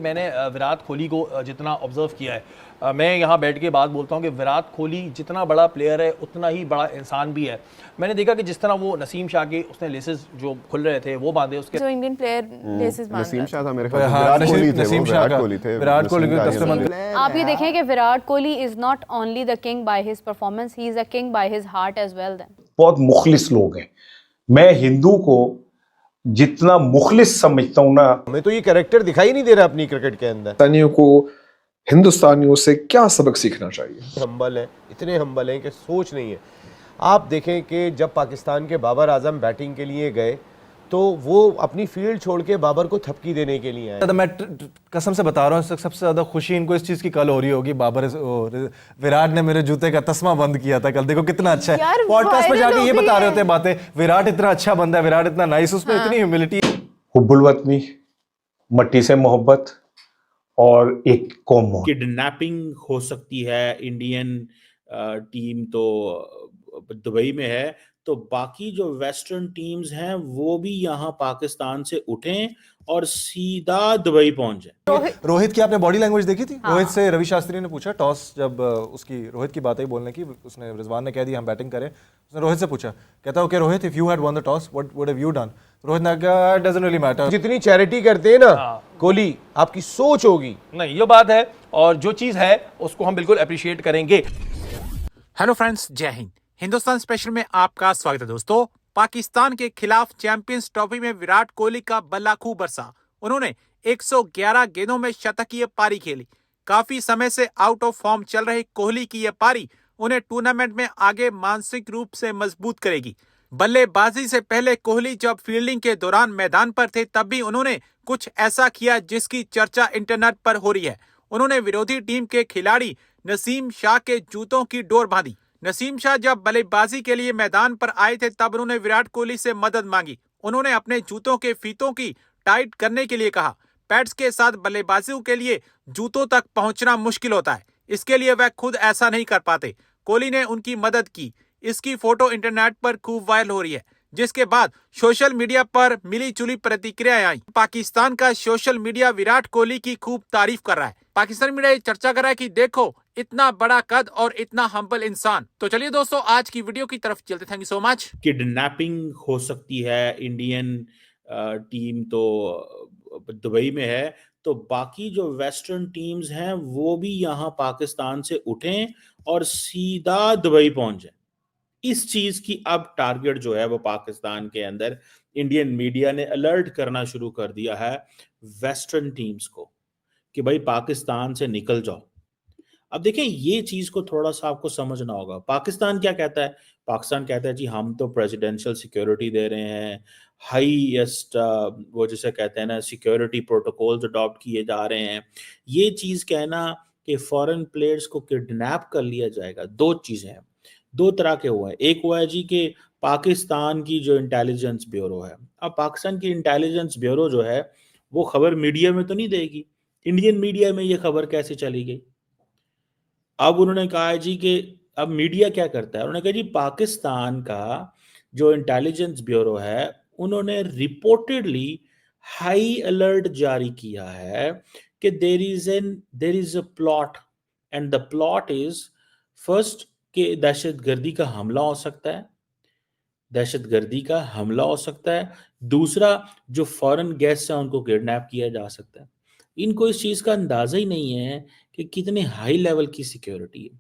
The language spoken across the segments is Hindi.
मैंने विराट कोहली को जितना ऑब्जर्व किया है, मैं यहाँ बैठ के बात बोलता हूँ कि विराट कोहली जितना बड़ा प्लेयर है उतना ही बड़ा इंसान भी है। मैंने देखा कि जिस तरह वो नसीम शाह के उसने लेसेस जो खुल रहे थे वो बांधे, उसके जो इंडियन प्लेयर लेसेस बांध नसीम रहा शाह था। था मेरे ख्याल से, विराट कोहली थे, नसीम वो शाह विराट का, कोहली थे, विराट कोहली नसीम के का कस्टमर। आप ये देखें कि Virat Kohli is not only the king by his performance, he is a king by his heart as well. Then बहुत मुखलिस लोग हैं। मैं हिंदू को जितना मुखलिस समझता हूं ना, हमें तो ये कैरेक्टर दिखाई नहीं दे रहा अपनी क्रिकेट के अंदर। पाकिस्तानियों को हिंदुस्तानियों से क्या सबक सीखना चाहिए? हम्बल है, इतने हम्बल हैं कि सोच नहीं है। आप देखें कि जब पाकिस्तान के बाबर आजम बैटिंग के लिए गए तो वो अपनी फील्ड छोड़ के बाबर को थपकी देने के लिए आए। मैं कसम से बता रहा हूँ, सबसे ज्यादा खुशी इनको इस चीज की कल हो रही होगी, विराट ने मेरे जूते का तस्मा बंद किया था कल। देखो कितना अच्छा है, पॉडकास्ट में जाके ये बता रहे होते हैं बातें, विराट इतना अच्छा बंदा है, विराट इतना नाइस, उसमें इतनी ह्यूमिलिटी। हुब्बुल वतनी, मट्टी से मोहब्बत और एक कौम मोहब्बत। किडनैपिंग हो सकती है, इंडियन टीम तो दुबई में है, तो बाकी जो वेस्टर्न टीम्स हैं वो भी यहाँ पाकिस्तान से उठें और सीधा दुबई पहुंचे। रोहित की आपने बॉडी लैंग्वेज देखी थी? रोहित से रवि शास्त्री ने पूछा, टॉस जब उसकी रोहित की बात आई बोलने की, उसने रिजवान ने कह दिया हम बैटिंग करें, उसने रोहित से पूछा, कहता okay Rohit, if you had one the toss what would have you done? Rohit ने कहा इट डजंट रियली मैटर। जितनी चैरिटी करते हैं ना कोहली, आपकी सोच होगी। नहीं, ये बात है, और जो चीज़ है उसको हम बिल्कुल अप्रिशिएट करेंगे। हेलो फ्रेंड्स, जय हिंद। हिंदुस्तान स्पेशल में आपका स्वागत है दोस्तों। पाकिस्तान के खिलाफ चैंपियंस ट्रॉफी में विराट कोहली का बल्ला खूब बरसा। उन्होंने 111 गेंदों में शतकीय पारी खेली। काफी समय से आउट ऑफ फॉर्म चल रहे कोहली की यह पारी उन्हें टूर्नामेंट में आगे मानसिक रूप से मजबूत करेगी। बल्लेबाजी से पहले कोहली जब फील्डिंग के दौरान मैदान पर थे तब भी उन्होंने कुछ ऐसा किया जिसकी चर्चा इंटरनेट पर हो रही है। उन्होंने विरोधी टीम के खिलाड़ी नसीम शाह के जूतों की डोर बांधी। नसीम शाह जब बल्लेबाजी के लिए मैदान पर आए थे तब उन्होंने विराट कोहली से मदद मांगी। उन्होंने अपने जूतों के फीतों की टाइट करने के लिए कहा। पैड्स के साथ बल्लेबाजों के लिए जूतों तक पहुंचना मुश्किल होता है, इसके लिए वह खुद ऐसा नहीं कर पाते। कोहली ने उनकी मदद की। इसकी फोटो इंटरनेट पर खूब वायरल हो रही है, जिसके बाद सोशल मीडिया पर मिली जुली प्रतिक्रियाएं आई। पाकिस्तान का सोशल मीडिया विराट कोहली की खूब तारीफ कर रहा है। पाकिस्तानी मीडिया ये चर्चा कर रहा है कि देखो इतना बड़ा कद और इतना हम्बल इंसान। तो चलिए दोस्तों, आज की वीडियो की तरफ चलते। Thank you so much. Kidnapping हो सकती है, इंडियन टीम तो दुबई में है, तो बाकी जो वेस्टर्न टीम्स हैं वो भी यहाँ पाकिस्तान से उठें और सीधा दुबई पहुंचे। इस चीज की अब टारगेट जो है वो पाकिस्तान के अंदर इंडियन मीडिया ने अलर्ट करना शुरू कर दिया है वेस्टर्न टीम्स को कि भाई पाकिस्तान से निकल जाओ। अब देखें, ये चीज को थोड़ा सा आपको समझना होगा। पाकिस्तान क्या कहता है? पाकिस्तान कहता है जी हम तो प्रेसिडेंशियल सिक्योरिटी दे रहे हैं, हाईएस्ट वो जिसे कहते हैं ना सिक्योरिटी प्रोटोकॉल्स अडॉप्ट किए जा रहे हैं। ये चीज कहना कि फॉरेन प्लेयर्स को किडनैप कर लिया जाएगा, दो चीजें हैं, दो तरह के हुए हैं। एक हुआ है जी कि पाकिस्तान की जो इंटेलिजेंस ब्यूरो है, अब पाकिस्तान की इंटेलिजेंस ब्यूरो जो है वो खबर मीडिया में तो नहीं देगी। इंडियन मीडिया में ये खबर कैसे चली गई? अब उन्होंने कहा है जी कि अब मीडिया क्या करता है, उन्होंने कहा जी पाकिस्तान का जो इंटेलिजेंस ब्यूरो है उन्होंने रिपोर्टेडली हाई अलर्ट जारी किया है कि there is a plot and the plot is first कि दहशतगर्दी का हमला हो सकता है, दहशतगर्दी का हमला हो सकता है। दूसरा, जो फॉरेन गेस्ट हैं उनको किडनैप किया जा सकता है। इनको इस चीज़ का अंदाज़ा ही नहीं है कि कितने हाई लेवल की सिक्योरिटी है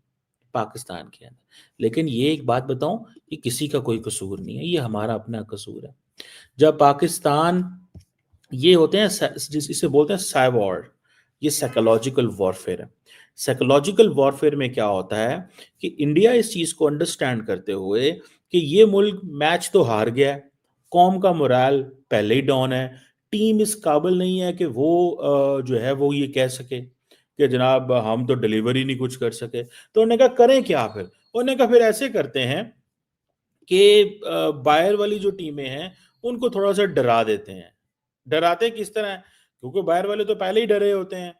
पाकिस्तान के अंदर। लेकिन ये एक बात बताऊं, कि किसी का कोई कसूर नहीं है, ये हमारा अपना कसूर है। जब पाकिस्तान ये होते हैं जिसे बोलते हैं साइबर, ये साइकोलॉजिकल वॉरफेयर है। साइकोलॉजिकल वॉरफेयर में क्या होता है कि इंडिया इस चीज़ को अंडरस्टैंड करते हुए कि ये मुल्क मैच तो हार गया है, कौम का मोराल पहले ही डाउन है, टीम इस काबिल नहीं है कि वो जो है वो ये कह सके कि जनाब हम तो डिलीवरी नहीं कुछ कर सके। तो उन्होंने कहा करें क्या फिर? उन्होंने कहा फिर ऐसे करते हैं कि बाहर वाली जो टीमें हैं उनको थोड़ा सा डरा देते हैं। डराते किस तरह? क्योंकि बाहर वाले तो पहले ही डरे होते हैं,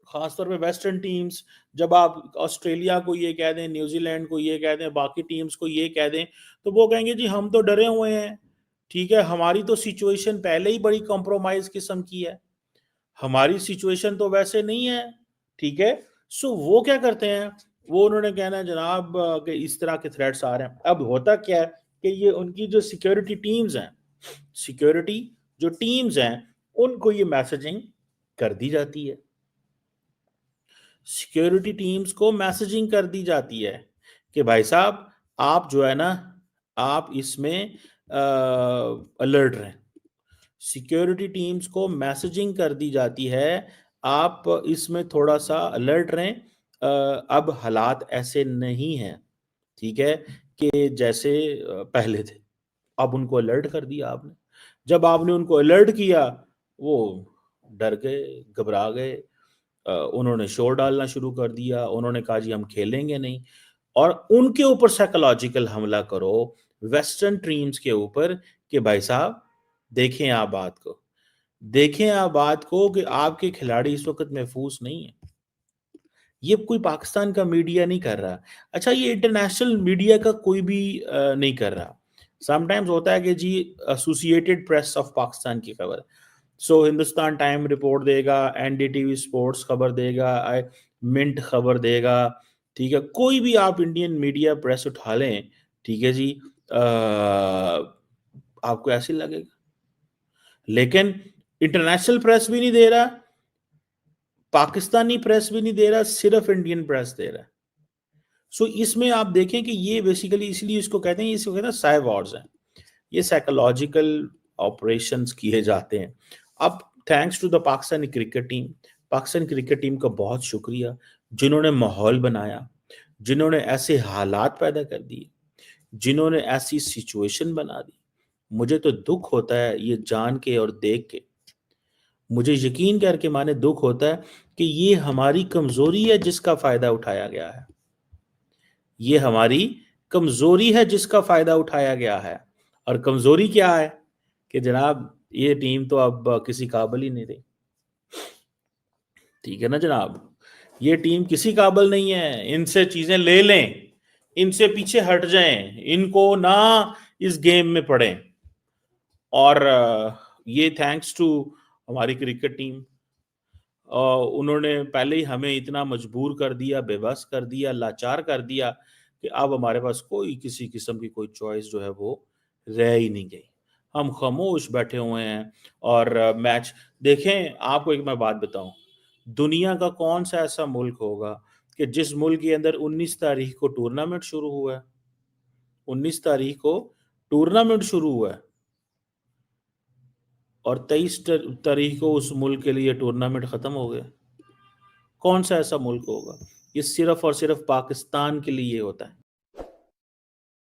खासतौर पे वेस्टर्न टीम्स। जब आप ऑस्ट्रेलिया को ये कह दें, न्यूजीलैंड को ये कह दें, बाकी टीम्स को ये कह दें, तो वो कहेंगे जी हम तो डरे हुए हैं, ठीक है, हमारी तो सिचुएशन पहले ही बड़ी कॉम्प्रोमाइज किस्म की है, हमारी सिचुएशन तो वैसे नहीं है, ठीक है। सो वो क्या करते हैं, वो उन्होंने कहना है जनाब कि इस तरह के थ्रेट्स आ रहे हैं। अब होता क्या है कि ये उनकी जो सिक्योरिटी टीम्स हैं, सिक्योरिटी जो टीम्स हैं, उनको ये मैसेजिंग कर दी जाती है, सिक्योरिटी टीम्स को मैसेजिंग कर दी जाती है कि भाई साहब आप जो है ना, आप इसमें अलर्ट रहें। सिक्योरिटी टीम्स को मैसेजिंग कर दी जाती है, आप इसमें थोड़ा सा अलर्ट रहें। अब हालात ऐसे नहीं हैं, ठीक है, कि जैसे पहले थे। अब उनको अलर्ट कर दिया आपने। जब आपने उनको अलर्ट किया, वो डर गए, घबरा गए, उन्होंने शोर डालना शुरू कर दिया, उन्होंने कहा जी हम खेलेंगे नहीं। और उनके ऊपर साइकोलॉजिकल हमला करो वेस्टर्न टीम्स के ऊपर कि भाई साहब देखें आप बात को, देखें आप बात को कि आपके खिलाड़ी इस वक्त महफूज नहीं है। ये कोई पाकिस्तान का मीडिया नहीं कर रहा। अच्छा, ये इंटरनेशनल मीडिया का कोई भी नहीं कर रहा। समटाइम्स होता है कि जी एसोसिएटेड प्रेस ऑफ पाकिस्तान की खबर, सो हिंदुस्तान टाइम रिपोर्ट देगा, एनडीटीवी स्पोर्ट्स खबर देगा, मिंट खबर देगा, ठीक है। कोई भी आप इंडियन मीडिया प्रेस उठा लें, ठीक है जी, आपको ऐसे लगेगा। लेकिन इंटरनेशनल प्रेस भी नहीं दे रहा, पाकिस्तानी प्रेस भी नहीं दे रहा, सिर्फ इंडियन प्रेस दे रहा है। सो इसमें आप देखें कि ये बेसिकली इसलिए इसको कहते हैं, इसको कहते हैं साइबर वॉर्स हैं। ये साइकोलॉजिकल ऑपरेशंस किए जाते हैं। अब thanks to the Pakistani cricket team, Pakistan cricket team का बहुत शुक्रिया, जिन्होंने माहौल बनाया, जिन्होंने ऐसे हालात पैदा कर दिए, जिन्होंने ऐसी सिचुएशन बना दी। मुझे तो दुख होता है ये जान के और देख के, मुझे यकीन करके माने दुख होता है कि ये हमारी कमजोरी है जिसका फायदा उठाया गया है। ये हमारी कमजोरी है जिसका फायदा उठाया गया है। और कमजोरी क्या है कि जनाब ये टीम तो अब किसी काबिल ही नहीं रही, ठीक है ना जनाब, ये टीम किसी काबिल नहीं है। इनसे चीजें ले लें, इनसे पीछे हट जाएं, इनको ना इस गेम में पड़ें। और ये थैंक्स टू हमारी क्रिकेट टीम, उन्होंने पहले ही हमें इतना मजबूर कर दिया, बेबस कर दिया, लाचार कर दिया कि अब हमारे पास कोई किसी किस्म की कोई चॉइस जो है वो रह ही नहीं गई। हम खामोश बैठे हुए हैं और मैच देखें। आपको एक मैं बात बताऊं, दुनिया का कौन सा ऐसा मुल्क होगा कि जिस मुल्क के अंदर 19 तारीख को टूर्नामेंट शुरू हुआ है, 19 तारीख को टूर्नामेंट शुरू हुआ है और 23 तारीख को उस मुल्क के लिए टूर्नामेंट खत्म हो गया। कौन सा ऐसा मुल्क होगा? ये सिर्फ और सिर्फ पाकिस्तान के लिए होता है।